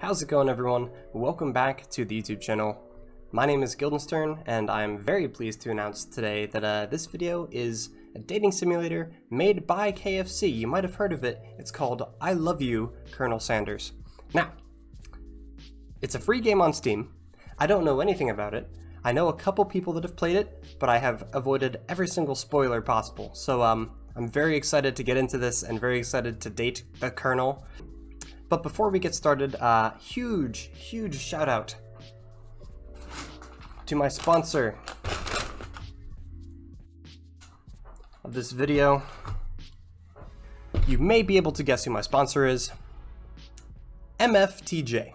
How's it going, everyone? Welcome back to the YouTube channel. My name is Guildenstern, and I'm very pleased to announce today that this video is a dating simulator made by KFC. You might have heard of it. It's called I Love You, Colonel Sanders. Now, it's a free game on Steam. I don't know anything about it. I know a couple people that have played it, but I have avoided every single spoiler possible. So I'm very excited to get into this and very excited to date the Colonel. But before we get started, huge shout out to my sponsor of this video. You may be able to guess who my sponsor is. MFTJ.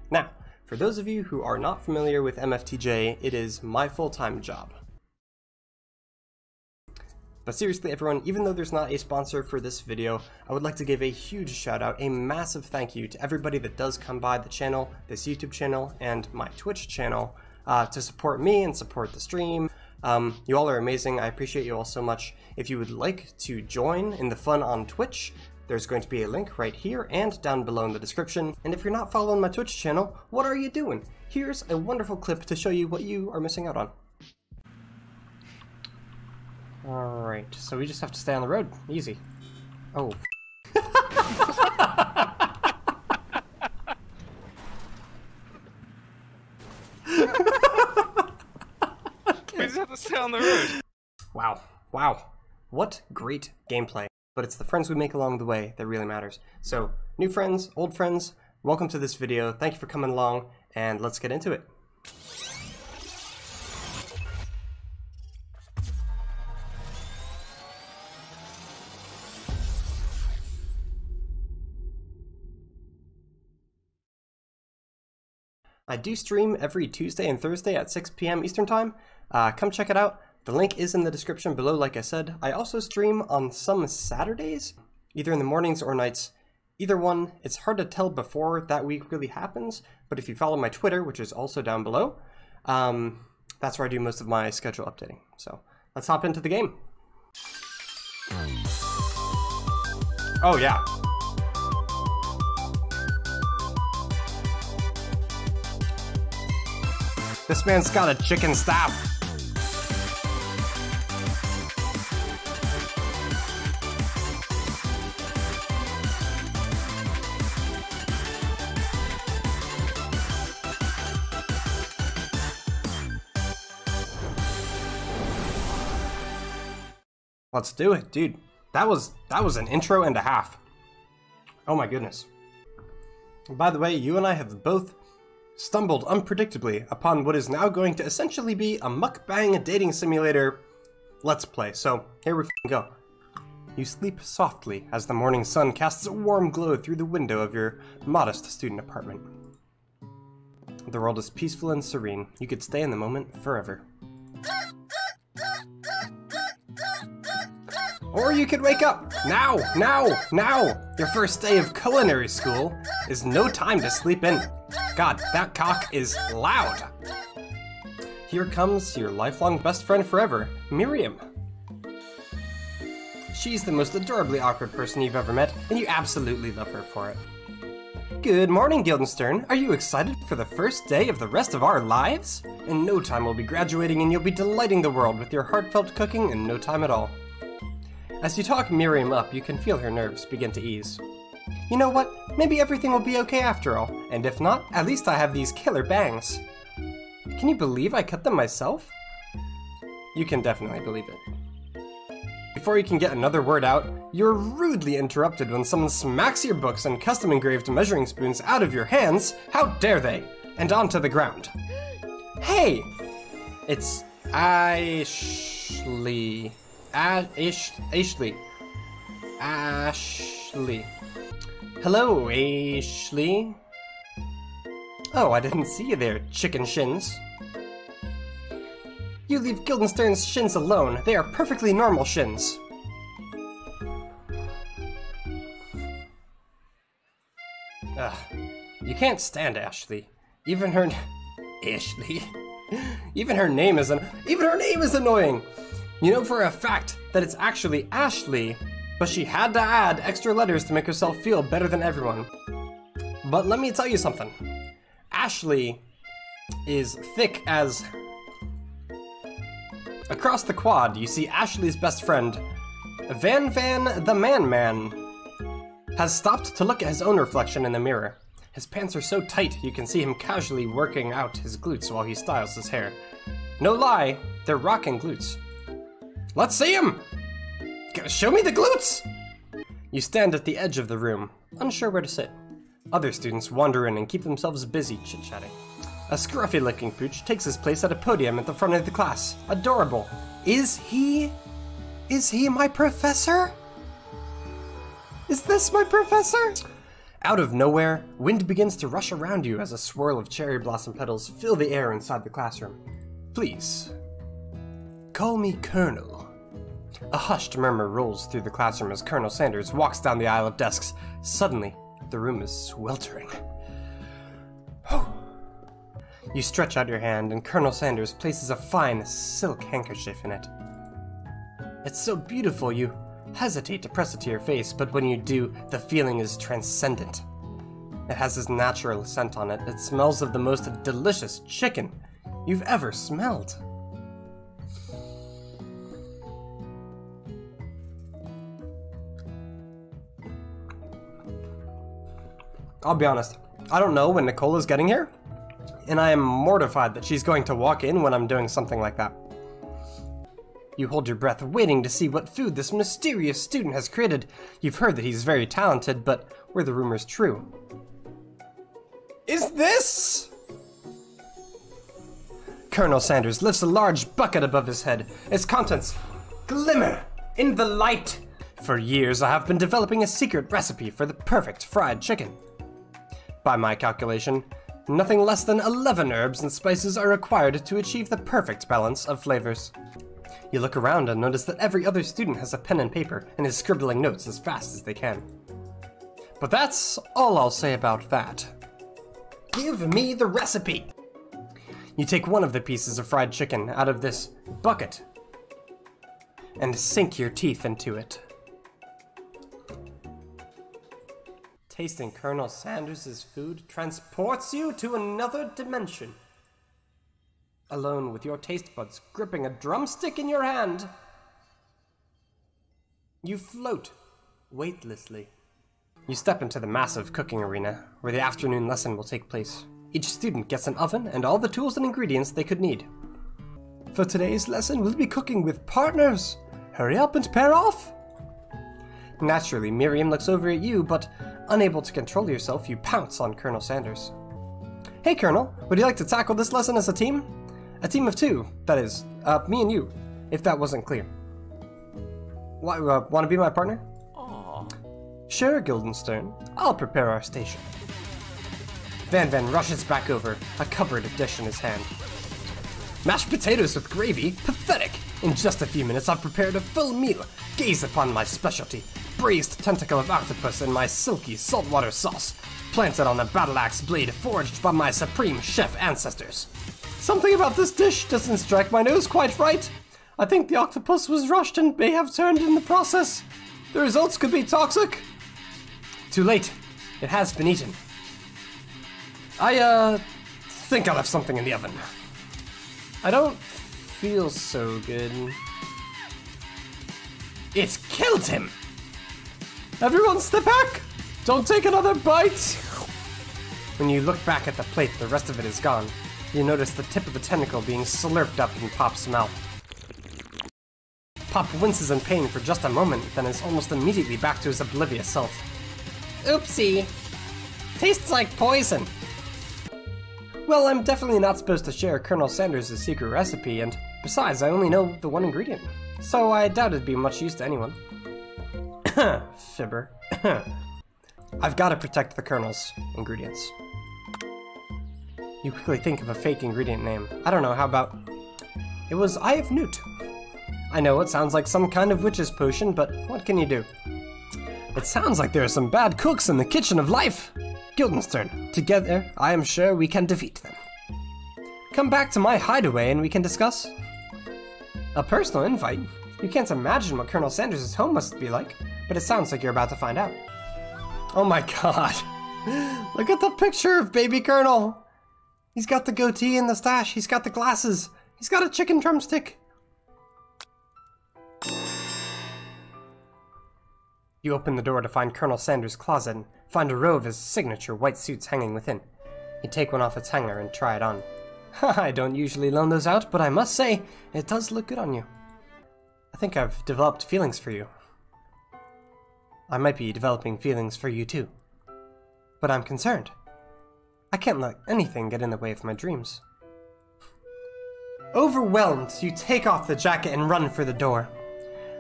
Now, for those of you who are not familiar with MFTJ, it is my full-time job. But seriously, everyone, even though there's not a sponsor for this video, I would like to give a huge shout out, a massive thank you to everybody that does come by the channel, this YouTube channel, and my Twitch channel to support me and support the stream. You all are amazing. I appreciate you all so much. If you would like to join in the fun on Twitch, there's going to be a link right here and down below in the description. And if you're not following my Twitch channel, what are you doing? Here's a wonderful clip to show you what you are missing out on. Alright, so we just have to stay on the road. Easy. Oh. We just have to stay on the road. Wow. Wow. What great gameplay. But it's the friends we make along the way that really matters. So, new friends, old friends, welcome to this video. Thank you for coming along, and let's get into it. I do stream every Tuesday and Thursday at 6 p.m. Eastern Time. Come check it out. The link is in the description below, like I said. I also stream on some Saturdays, either in the mornings or nights. Either one, it's hard to tell before that week really happens, but if you follow my Twitter, which is also down below, that's where I do most of my schedule updating. So let's hop into the game. Oh yeah. This man's got a chicken staff. Let's do it, dude. That was an intro and a half. Oh my goodness. By the way, you and I have both stumbled unpredictably upon what is now going to essentially be a mukbang dating simulator let's play. So here we go. You sleep softly as the morning sun casts a warm glow through the window of your modest student apartment. The world is peaceful and serene. You could stay in the moment forever. Or you could wake up! Now! Your first day of culinary school is no time to sleep in. God, that cock is loud! Here comes your lifelong best friend forever, Miriam. She's the most adorably awkward person you've ever met, and you absolutely love her for it. Good morning, Guildenstern. Are you excited for the first day of the rest of our lives? In no time we'll be graduating and you'll be delighting the world with your heartfelt cooking in no time at all. As you talk Miriam up, you can feel her nerves begin to ease. You know what? Maybe everything will be okay after all, and if not, at least I have these killer bangs. Can you believe I cut them myself? You can definitely believe it. Before you can get another word out, you're rudely interrupted when someone smacks your books and custom engraved measuring spoons out of your hands. How dare they? And onto the ground. Hey! It's Ashley. Ashley. Hello, Ashley. Oh, I didn't see you there, chicken shins. You leave Guildenstern's shins alone. They are perfectly normal shins. Ugh. You can't stand Ashley. Even her name is annoying. You know for a fact that it's actually Ashley, but she had to add extra letters to make herself feel better than everyone. But let me tell you something. Ashley is thick as... Across the quad, you see Ashley's best friend, Van the Man, has stopped to look at his own reflection in the mirror. His pants are so tight, you can see him casually working out his glutes while he styles his hair. No lie, they're rocking glutes. Let's see him! Show me the glutes! You stand at the edge of the room, unsure where to sit. Other students wander in and keep themselves busy chit-chatting. A scruffy-looking pooch takes his place at a podium at the front of the class. Adorable. Is he my professor? Is this my professor? Out of nowhere, wind begins to rush around you as a swirl of cherry blossom petals fill the air inside the classroom. Please, call me Colonel. A hushed murmur rolls through the classroom as Colonel Sanders walks down the aisle of desks. Suddenly, the room is sweltering. You stretch out your hand, and Colonel Sanders places a fine silk handkerchief in it. It's so beautiful you hesitate to press it to your face, but when you do, the feeling is transcendent. It has this natural scent on it. It smells of the most delicious chicken you've ever smelled. I'll be honest, I don't know when Nicole is getting here, and I am mortified that she's going to walk in when I'm doing something like that. You hold your breath, waiting to see what food this mysterious student has created. You've heard that he's very talented, but were the rumors true? Is this? Colonel Sanders lifts a large bucket above his head. Its contents glimmer in the light. For years, I have been developing a secret recipe for the perfect fried chicken. By my calculation, nothing less than 11 herbs and spices are required to achieve the perfect balance of flavors. You look around and notice that every other student has a pen and paper and is scribbling notes as fast as they can. But that's all I'll say about that. Give me the recipe! You take one of the pieces of fried chicken out of this bucket and sink your teeth into it. Tasting Colonel Sanders' food transports you to another dimension. Alone with your taste buds gripping a drumstick in your hand, you float weightlessly. You step into the massive cooking arena where the afternoon lesson will take place. Each student gets an oven and all the tools and ingredients they could need. For today's lesson, we'll be cooking with partners. Hurry up and pair off. Naturally, Miriam looks over at you, but unable to control yourself, you pounce on Colonel Sanders. Hey, Colonel, would you like to tackle this lesson as a team? A team of two, that is, me and you, if that wasn't clear. Want to be my partner? Aww. Sure, Guildenstern. I'll prepare our station. Van rushes back over, a covered dish in his hand. Mashed potatoes with gravy? Pathetic! In just a few minutes I've prepared a full meal. Gaze upon my specialty. Braised tentacle of octopus in my silky saltwater sauce. Planted on a battle axe blade forged by my supreme chef ancestors. Something about this dish doesn't strike my nose quite right. I think the octopus was rushed and may have turned in the process. The results could be toxic. Too late. It has been eaten. I think I left something in the oven. I don't feel so good. It's killed him! Everyone step back! Don't take another bite! When you look back at the plate, the rest of it is gone. You notice the tip of the tentacle being slurped up in Pop's mouth. Pop winces in pain for just a moment, then is almost immediately back to his oblivious self. Oopsie! Tastes like poison! Well, I'm definitely not supposed to share Colonel Sanders' secret recipe, and besides, I only know the one ingredient. So I doubt it'd be much use to anyone. Fibber. I've got to protect the Colonel's ingredients. You quickly think of a fake ingredient name. I don't know, how about... It was Eye of Newt. I know it sounds like some kind of witch's potion, but what can you do? It sounds like there are some bad cooks in the kitchen of life. Guildenstern, together, I am sure we can defeat them. Come back to my hideaway and we can discuss. A personal invite? You can't imagine what Colonel Sanders' home must be like, but it sounds like you're about to find out. Oh my god. Look at the picture of baby Colonel. He's got the goatee and the stash. He's got the glasses. He's got a chicken drumstick. You open the door to find Colonel Sanders' closet and find a row of his signature white suits hanging within. You take one off its hanger and try it on. I don't usually loan those out, but I must say, it does look good on you. I think I've developed feelings for you. I might be developing feelings for you too. But I'm concerned. I can't let anything get in the way of my dreams. Overwhelmed, you take off the jacket and run for the door.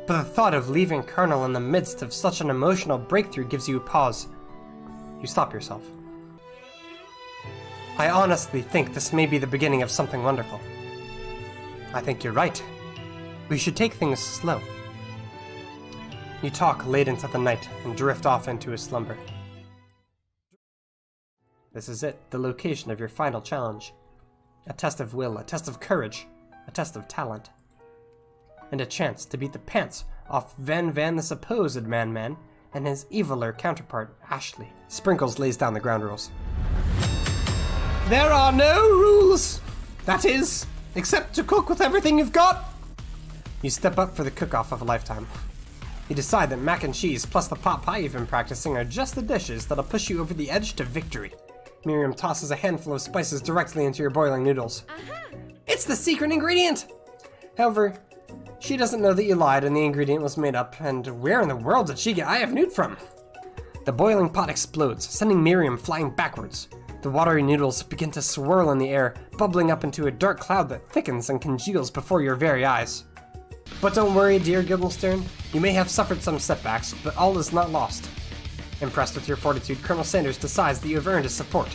But the thought of leaving Colonel in the midst of such an emotional breakthrough gives you a pause. You stop yourself. I honestly think this may be the beginning of something wonderful. I think you're right. We should take things slow. You talk late into the night and drift off into a slumber. This is it, the location of your final challenge. A test of will, a test of courage, a test of talent. And a chance to beat the pants off Van the supposed Man and his eviler counterpart, Ashley. Sprinkles lays down the ground rules. There are no rules! That is, except to cook with everything you've got! You step up for the cook-off of a lifetime. You decide that mac and cheese plus the pot pie you've been practicing are just the dishes that'll push you over the edge to victory. Miriam tosses a handful of spices directly into your boiling noodles. It's the secret ingredient! However, she doesn't know that you lied and the ingredient was made up, and where in the world did she get I have nude from? The boiling pot explodes, sending Miriam flying backwards. The watery noodles begin to swirl in the air, bubbling up into a dark cloud that thickens and congeals before your very eyes. But don't worry, dear Guildenstern. You may have suffered some setbacks, but all is not lost. Impressed with your fortitude, Colonel Sanders decides that you have earned his support.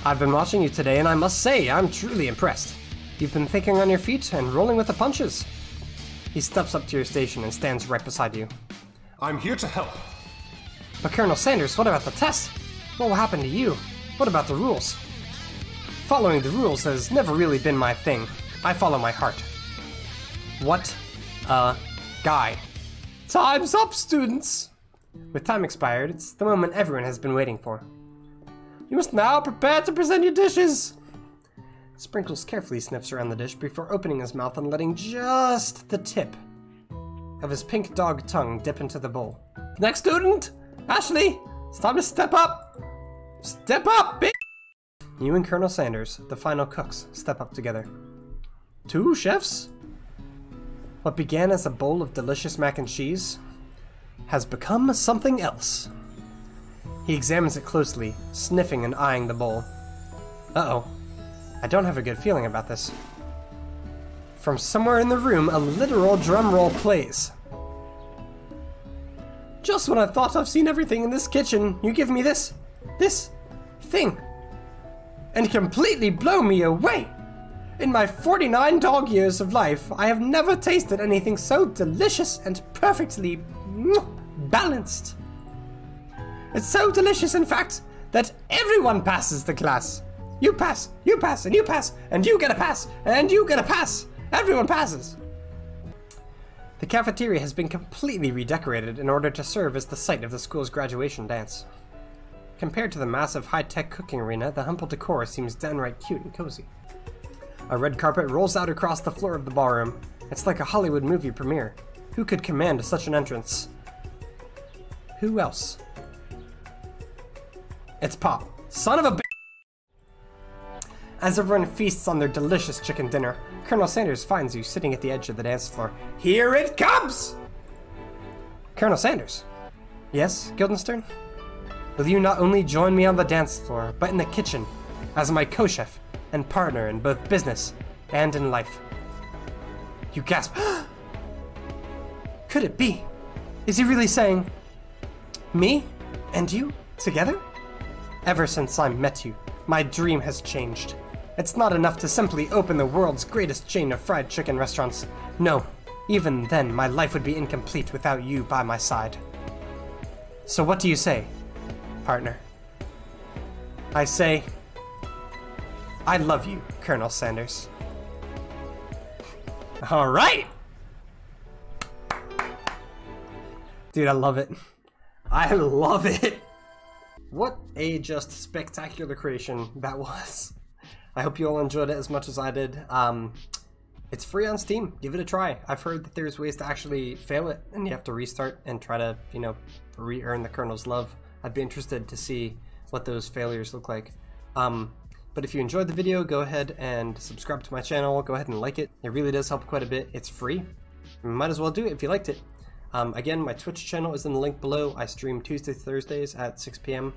I've been watching you today, and I must say, I'm truly impressed. You've been thinking on your feet and rolling with the punches. He steps up to your station and stands right beside you. I'm here to help. But Colonel Sanders, what about the test? What will happen to you? What about the rules? Following the rules has never really been my thing. I follow my heart. What a guy. Time's up, students! With time expired, it's the moment everyone has been waiting for. You must now prepare to present your dishes! Sprinkles carefully sniffs around the dish before opening his mouth and letting just the tip of his pink dog tongue dip into the bowl. Next student! Ashley! It's time to step up! Step up, bitch! You and Colonel Sanders, the final cooks, step up together. 2 chefs? What began as a bowl of delicious mac and cheese has become something else. He examines it closely, sniffing and eyeing the bowl. Uh-oh. I don't have a good feeling about this. From somewhere in the room, a literal drum roll plays. Just when I thought I've seen everything in this kitchen, you give me this thing, and completely blow me away. In my 49 dog years of life, I have never tasted anything so delicious and perfectly balanced. It's so delicious, in fact, that everyone passes the class. You pass, and you pass, and you get a pass, and you get a pass. Everyone passes. The cafeteria has been completely redecorated in order to serve as the site of the school's graduation dance. Compared to the massive high-tech cooking arena, the humble decor seems downright cute and cozy. A red carpet rolls out across the floor of the ballroom. It's like a Hollywood movie premiere. Who could command such an entrance? Who else? It's Pop, son of a b****. As everyone feasts on their delicious chicken dinner, Colonel Sanders finds you sitting at the edge of the dance floor. Here it comes! Colonel Sanders? Yes, Guildenstern? Will you not only join me on the dance floor, but in the kitchen, as my co-chef and partner in both business and in life? You gasp. Could it be? Is he really saying, me and you together? Ever since I met you, my dream has changed. It's not enough to simply open the world's greatest chain of fried chicken restaurants. No, even then my life would be incomplete without you by my side. So what do you say, partner? I say, I love you, Colonel Sanders. All right! Dude, I love it. I love it. what a just spectacular creation that was. I hope you all enjoyed it as much as I did. It's free on Steam. Give it a try. I've heard that there's ways to actually fail it and you have to restart and try to, you know, re-earn the Colonel's love. I'd be interested to see what those failures look like. But if you enjoyed the video, go ahead and subscribe to my channel. Go ahead and like it. It really does help quite a bit. It's free. You might as well do it if you liked it. Again, my Twitch channel is in the link below. I stream Tuesdays, Thursdays at 6 p.m.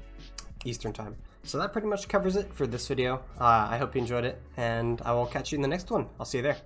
Eastern Time. So that pretty much covers it for this video. I hope you enjoyed it, and I will catch you in the next one. I'll see you there.